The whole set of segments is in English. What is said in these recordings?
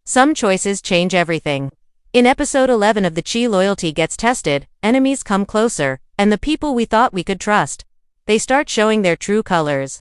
Some choices change everything. In episode 11 of the Chi, loyalty gets tested, enemies come closer, and the people we thought we could trust, they start showing their true colors.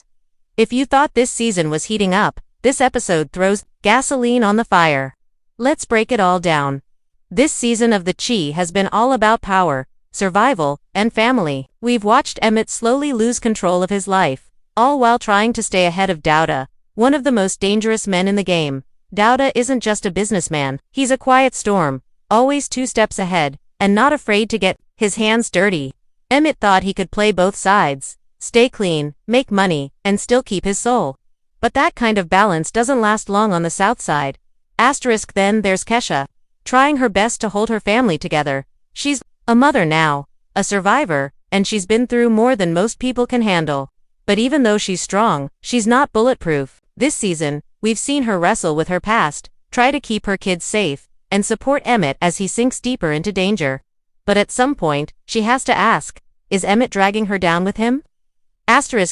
If you thought this season was heating up, this episode throws gasoline on the fire. Let's break it all down. This season of the Chi has been all about power, survival, and family. We've watched Emmett slowly lose control of his life, all while trying to stay ahead of Douda, one of the most dangerous men in the game. Douda isn't just a businessman, he's a quiet storm, always 2 steps ahead, and not afraid to get his hands dirty. Emmett thought he could play both sides, stay clean, make money, and still keep his soul. But that kind of balance doesn't last long on the south side. Then there's Kiesha, trying her best to hold her family together. She's a mother now, a survivor, and she's been through more than most people can handle. But even though she's strong, she's not bulletproof. This season, we've seen her wrestle with her past, try to keep her kids safe, and support Emmett as he sinks deeper into danger. But at some point, she has to ask, is Emmett dragging her down with him?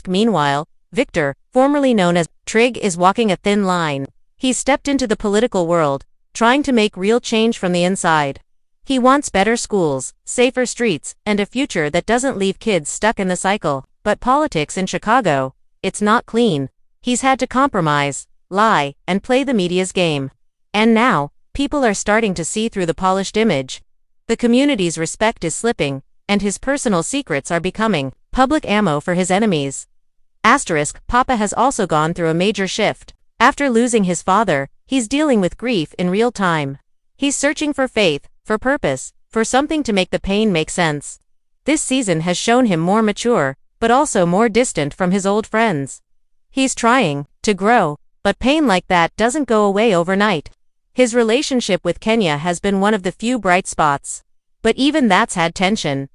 Meanwhile, Victor, formerly known as Trig, is walking a thin line. He's stepped into the political world, trying to make real change from the inside. He wants better schools, safer streets, and a future that doesn't leave kids stuck in the cycle. But politics in Chicago, it's not clean. He's had to compromise, lie, and play the media's game. And now, people are starting to see through the polished image. The community's respect is slipping, and his personal secrets are becoming public ammo for his enemies. Papa has also gone through a major shift. After losing his father, he's dealing with grief in real time. He's searching for faith, for purpose, for something to make the pain make sense. This season has shown him more mature, but also more distant from his old friends. He's trying to grow, but pain like that doesn't go away overnight. His relationship with Kenya has been one of the few bright spots. But even that's had tension.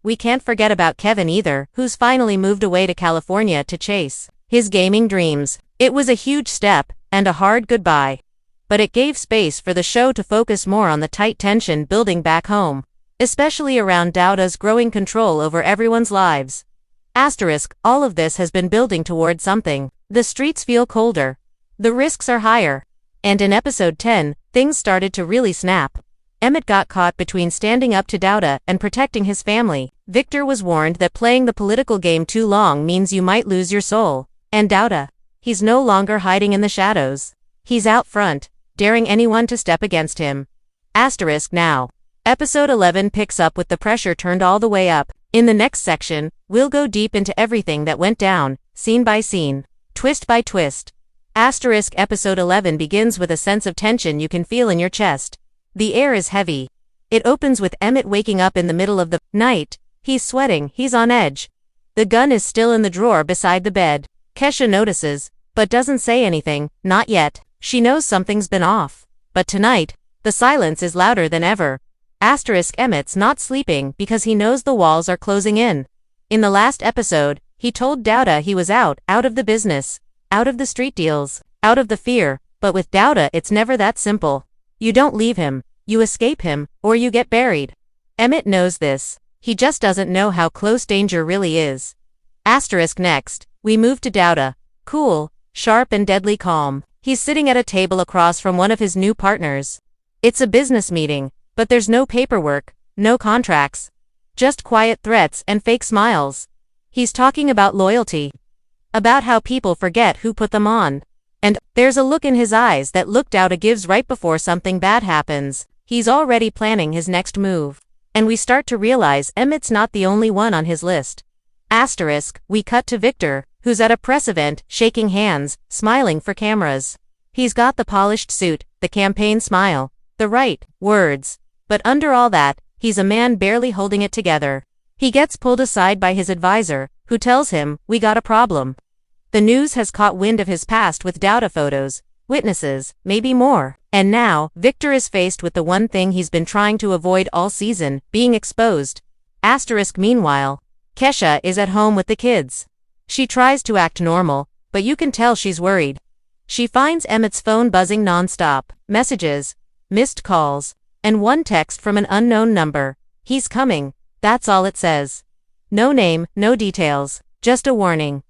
We can't forget about Kevin either, who's finally moved away to California to chase his gaming dreams. It was a huge step, and a hard goodbye. But it gave space for the show to focus more on the tight tension building back home, especially around Douda's growing control over everyone's lives. All of this has been building toward something. The streets feel colder. The risks are higher. And in episode 10, things started to really snap. Emmett got caught between standing up to Douda and protecting his family. Victor was warned that playing the political game too long means you might lose your soul. And Douda, he's no longer hiding in the shadows. He's out front, daring anyone to step against him. Now. Episode 11 picks up with the pressure turned all the way up. In the next section, we'll go deep into everything that went down, scene by scene, twist by twist. Episode 11 begins with a sense of tension you can feel in your chest. The air is heavy. It opens with Emmett waking up in the middle of the night. He's sweating, he's on edge. The gun is still in the drawer beside the bed. Kiesha notices, but doesn't say anything, not yet. She knows something's been off. But tonight, the silence is louder than ever. Emmett's not sleeping because he knows the walls are closing in. In the last episode, he told Douda he was out of the business, out of the street deals, out of the fear, but with Douda it's never that simple. You don't leave him, you escape him, or you get buried. Emmett knows this. He just doesn't know how close danger really is. Next, we move to Douda. Cool, sharp and deadly calm. He's sitting at a table across from one of his new partners. It's a business meeting, but there's no paperwork, no contracts. Just quiet threats and fake smiles. He's talking about loyalty. About how people forget who put them on. And there's a look in his eyes that Douda gives right before something bad happens. He's already planning his next move. And we start to realize Emmett's not the only one on his list. We cut to Victor, who's at a press event, shaking hands, smiling for cameras. He's got the polished suit, the campaign smile, the right words. But under all that, he's a man barely holding it together. He gets pulled aside by his advisor, who tells him, "We got a problem." The news has caught wind of his past with Douda photos, witnesses, maybe more. And now, Victor is faced with the one thing he's been trying to avoid all season, being exposed. Meanwhile, Kiesha is at home with the kids. She tries to act normal, but you can tell she's worried. She finds Emmett's phone buzzing non-stop, messages, missed calls, and one text from an unknown number. He's coming, that's all it says. No name, no details, just a warning.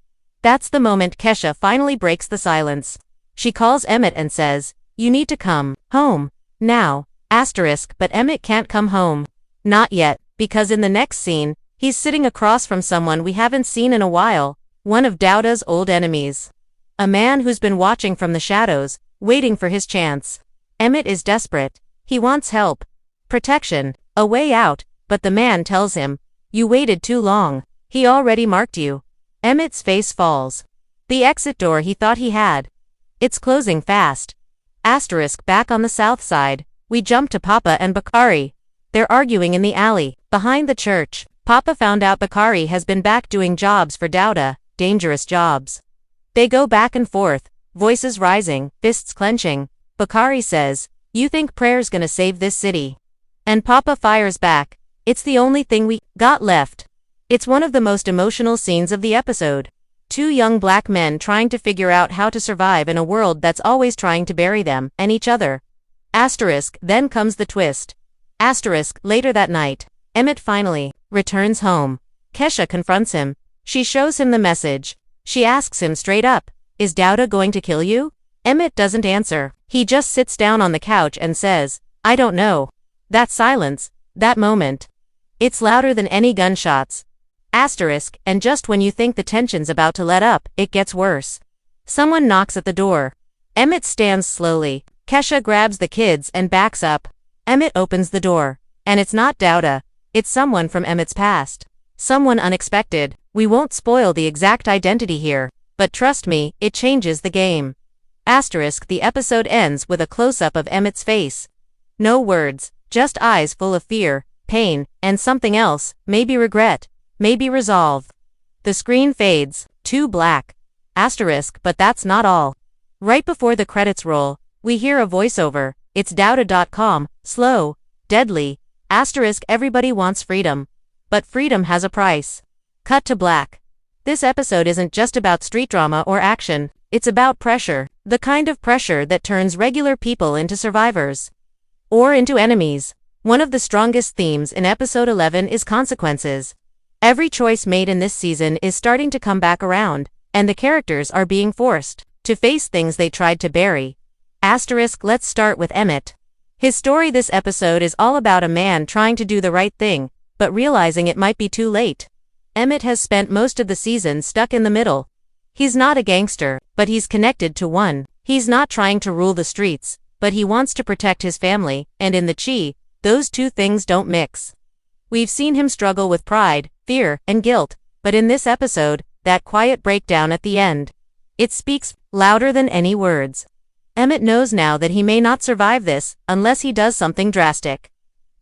That's the moment Kiesha finally breaks the silence. She calls Emmett and says, You need to come home now. Asterisk, but Emmett can't come home. Not yet, because in the next scene, he's sitting across from someone we haven't seen in a while, one of Douda's old enemies. A man who's been watching from the shadows, waiting for his chance. Emmett is desperate. He wants help, protection, a way out, but the man tells him, "You waited too long. He already marked you." Emmett's face falls. The exit door he thought he had. It's closing fast. Asterisk, back on the south side, we jump to Papa and Bakari. They're arguing in the alley, behind the church. Papa found out Bakari has been back doing jobs for Douda, dangerous jobs. They go back and forth, voices rising, fists clenching. Bakari says, "You think prayer's gonna save this city?" And Papa fires back, "It's the only thing we got left." It's one of the most emotional scenes of the episode. Two young black men trying to figure out how to survive in a world that's always trying to bury them and each other. Asterisk, then comes the twist. Asterisk, later that night, Emmett finally returns home. Kiesha confronts him. She shows him the message. She asks him straight up, "Is Douda going to kill you?" Emmett doesn't answer. He just sits down on the couch and says, "I don't know." That silence, that moment. It's louder than any gunshots. Asterisk, and just when you think the tension's about to let up, it gets worse. Someone knocks at the door. Emmett stands slowly. Kiesha grabs the kids and backs up. Emmett opens the door. And it's not Douda. It's someone from Emmett's past. Someone unexpected. We won't spoil the exact identity here, but trust me, it changes the game. Asterisk, the episode ends with a close-up of Emmett's face. No words, just eyes full of fear, pain, and something else, maybe regret, maybe resolve. The screen fades, to black. Asterisk, but that's not all. Right before the credits roll, we hear a voiceover. It's Douda.com, slow, deadly. Asterisk, everybody wants freedom. But freedom has a price. Cut to black. This episode isn't just about street drama or action, it's about pressure. The kind of pressure that turns regular people into survivors. Or into enemies. One of the strongest themes in episode 11 is consequences. Every choice made in this season is starting to come back around, and the characters are being forced to face things they tried to bury. Asterisk, let's start with Emmett. His story this episode is all about a man trying to do the right thing, but realizing it might be too late. Emmett has spent most of the season stuck in the middle. He's not a gangster, but he's connected to one. He's not trying to rule the streets, but he wants to protect his family, and in the Chi, those two things don't mix. We've seen him struggle with pride, fear, and guilt, but in this episode, that quiet breakdown at the end. It speaks louder than any words. Emmett knows now that he may not survive this, unless he does something drastic.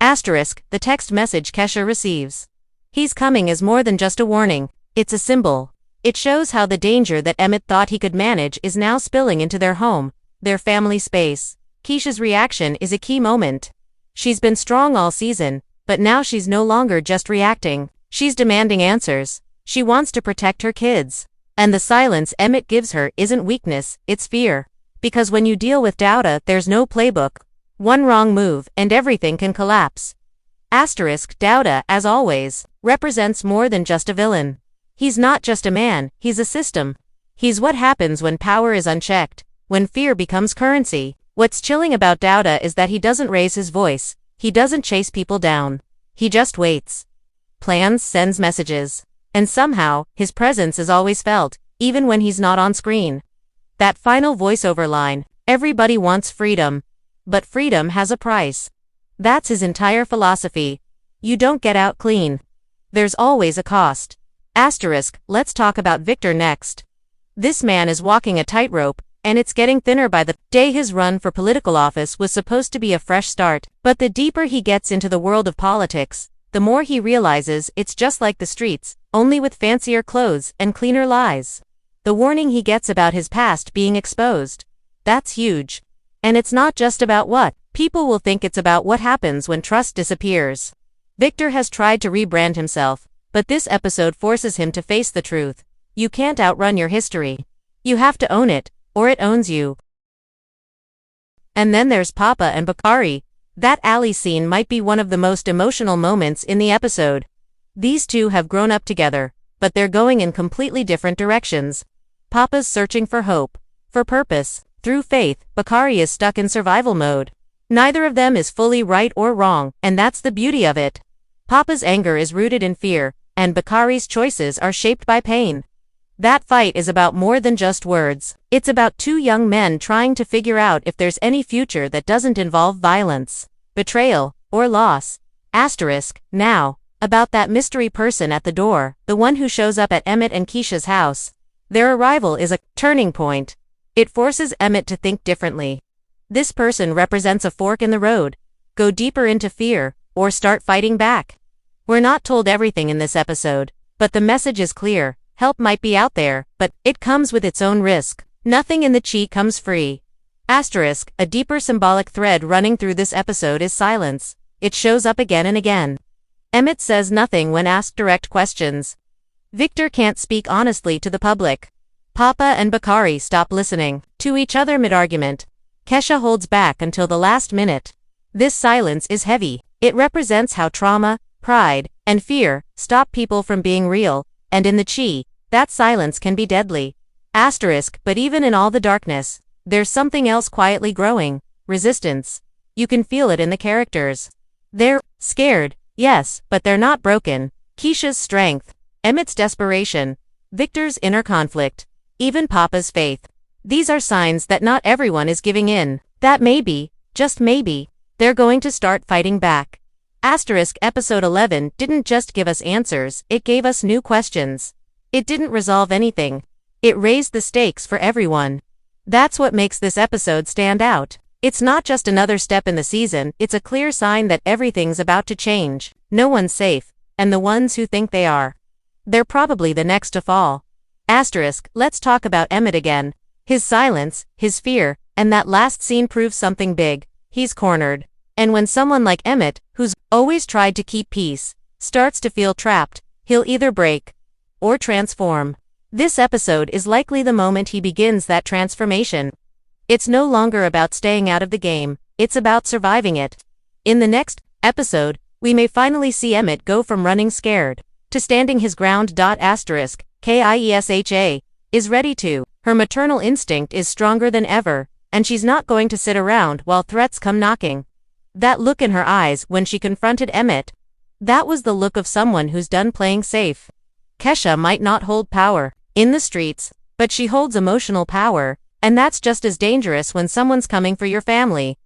Asterisk, the text message Kiesha receives. "He's coming" is more than just a warning, it's a symbol. It shows how the danger that Emmett thought he could manage is now spilling into their home, their family space. Kiesha's reaction is a key moment. She's been strong all season, but now she's no longer just reacting. She's demanding answers. She wants to protect her kids. And the silence Emmett gives her isn't weakness, it's fear. Because when you deal with Douda, there's no playbook. One wrong move, and everything can collapse. Asterisk, Douda, as always, represents more than just a villain. He's not just a man, he's a system. He's what happens when power is unchecked, when fear becomes currency. What's chilling about Douda is that he doesn't raise his voice, he doesn't chase people down. He just waits. Plans, sends messages. And somehow, his presence is always felt, even when he's not on screen. That final voiceover line, "Everybody wants freedom. But freedom has a price." That's his entire philosophy. You don't get out clean. There's always a cost. Asterisk, let's talk about Victor next. This man is walking a tightrope, and it's getting thinner by the day. His run for political office was supposed to be a fresh start, but the deeper he gets into the world of politics, the more he realizes it's just like the streets, only with fancier clothes and cleaner lies. The warning he gets about his past being exposed. That's huge. And it's not just about what people will think, it's about what happens when trust disappears. Victor has tried to rebrand himself, but this episode forces him to face the truth. You can't outrun your history. You have to own it, or it owns you. And then there's Papa and Bakari. That alley scene might be one of the most emotional moments in the episode. These two have grown up together, but they're going in completely different directions. Papa's searching for hope, for purpose, Through faith, Bakari is stuck in survival mode. Neither of them is fully right or wrong, and that's the beauty of it. Papa's anger is rooted in fear, and Bakari's choices are shaped by pain. That fight is about more than just words. It's about two young men trying to figure out if there's any future that doesn't involve violence, betrayal, or loss. Now, about that mystery person at the door, the one who shows up at Emmett and Kiesha's house. Their arrival is a turning point. It forces Emmett to think differently. This person represents a fork in the road. Go deeper into fear, or start fighting back. We're not told everything in this episode, but the message is clear. Help might be out there, but it comes with its own risk. Nothing in the chi comes free. A deeper symbolic thread running through this episode is silence. It shows up again and again. Emmett says nothing when asked direct questions. Victor can't speak honestly to the public. Papa and Bakari stop listening to each other mid-argument. Kiesha holds back until the last minute. This silence is heavy. It represents how trauma, pride, and fear stop people from being real, and in the chi, that silence can be deadly. But even in all the darkness, there's something else quietly growing. Resistance. You can feel it in the characters. They're scared, yes, but they're not broken. Kiesha's strength, Emmett's desperation, Victor's inner conflict, even Papa's faith. These are signs that not everyone is giving in. That maybe, just maybe, they're going to start fighting back. Episode 11 didn't just give us answers, it gave us new questions. It didn't resolve anything. It raised the stakes for everyone. That's what makes this episode stand out. It's not just another step in the season, it's a clear sign that everything's about to change. No one's safe, and the ones who think they are, they're probably the next to fall. Let's talk about Emmett again. His silence, his fear, and that last scene proves something big. He's cornered. And when someone like Emmett, who's always tried to keep peace, starts to feel trapped, he'll either break or transform. This episode is likely the moment he begins that transformation. It's no longer about staying out of the game, it's about surviving it. In the next episode, we may finally see Emmett go from running scared to standing his ground. Kiesha is ready to. Her maternal instinct is stronger than ever, and she's not going to sit around while threats come knocking. That look in her eyes when she confronted Emmett, that was the look of someone who's done playing safe. Kiesha might not hold power in the streets, but she holds emotional power, and that's just as dangerous when someone's coming for your family.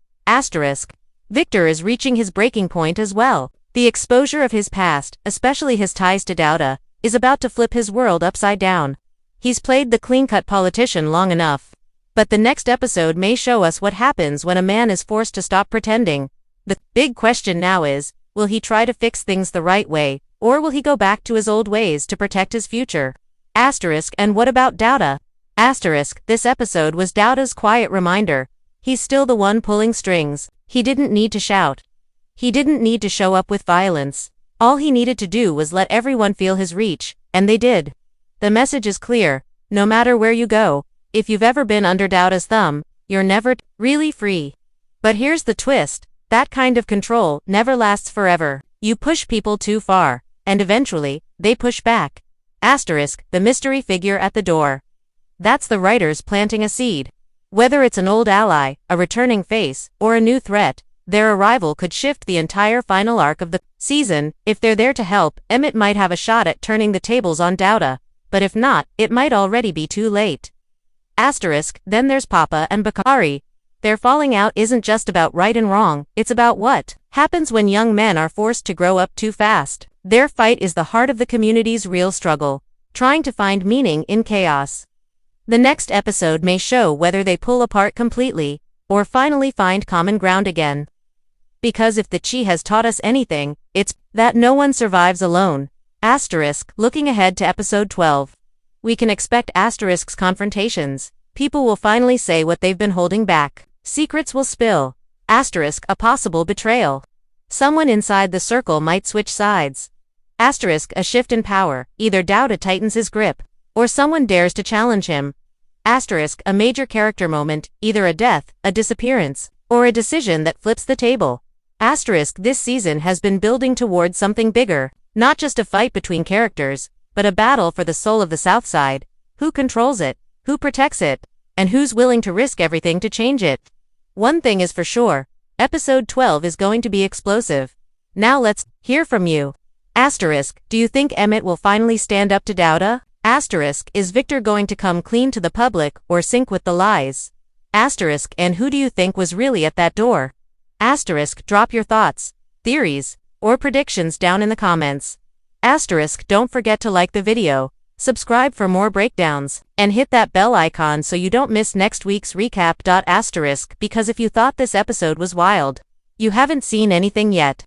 Victor is reaching his breaking point as well. The exposure of his past, especially his ties to Douda, is about to flip his world upside down. He's played the clean-cut politician long enough. But the next episode may show us what happens when a man is forced to stop pretending. The big question now is, will he try to fix things the right way, or will he go back to his old ways to protect his future? And what about Douda? This episode was Douda's quiet reminder. He's still the one pulling strings. He didn't need to shout. He didn't need to show up with violence. All he needed to do was let everyone feel his reach, and they did. The message is clear. No matter where you go, if you've ever been under Douda's thumb, you're never really free. But here's the twist. That kind of control never lasts forever. You push people too far, and eventually, they push back. The mystery figure at the door. That's the writers planting a seed. Whether it's an old ally, a returning face, or a new threat, their arrival could shift the entire final arc of the season. If they're there to help, Emmett might have a shot at turning the tables on Douda, but if not, it might already be too late. Then there's Papa and Bakari. Their falling out isn't just about right and wrong, it's about what happens when young men are forced to grow up too fast. Their fight is the heart of the community's real struggle, trying to find meaning in chaos. The next episode may show whether they pull apart completely, or finally find common ground again. Because if the chi has taught us anything, it's that no one survives alone. Looking ahead to episode 12. We can expect confrontations. People will finally say what they've been holding back. Secrets will spill. A possible betrayal. Someone inside the circle might switch sides. A shift in power. Either Douda tightens his grip, or someone dares to challenge him. A major character moment, either a death, a disappearance, or a decision that flips the table. This season has been building towards something bigger, not just a fight between characters, but a battle for the soul of the South Side. Who controls it? Who protects it? And who's willing to risk everything to change it? One thing is for sure, episode 12 is going to be explosive. Now let's hear from you. Asterisk, do you think Emmett will finally stand up to Douda? Asterisk, is Victor going to come clean to the public or sink with the lies? Asterisk, and who do you think was really at that door? Asterisk, drop your thoughts, theories, or predictions down in the comments. Asterisk, don't forget to like the video, subscribe for more breakdowns, and hit that bell icon so you don't miss next week's recap. Asterisk, because if you thought this episode was wild, you haven't seen anything yet.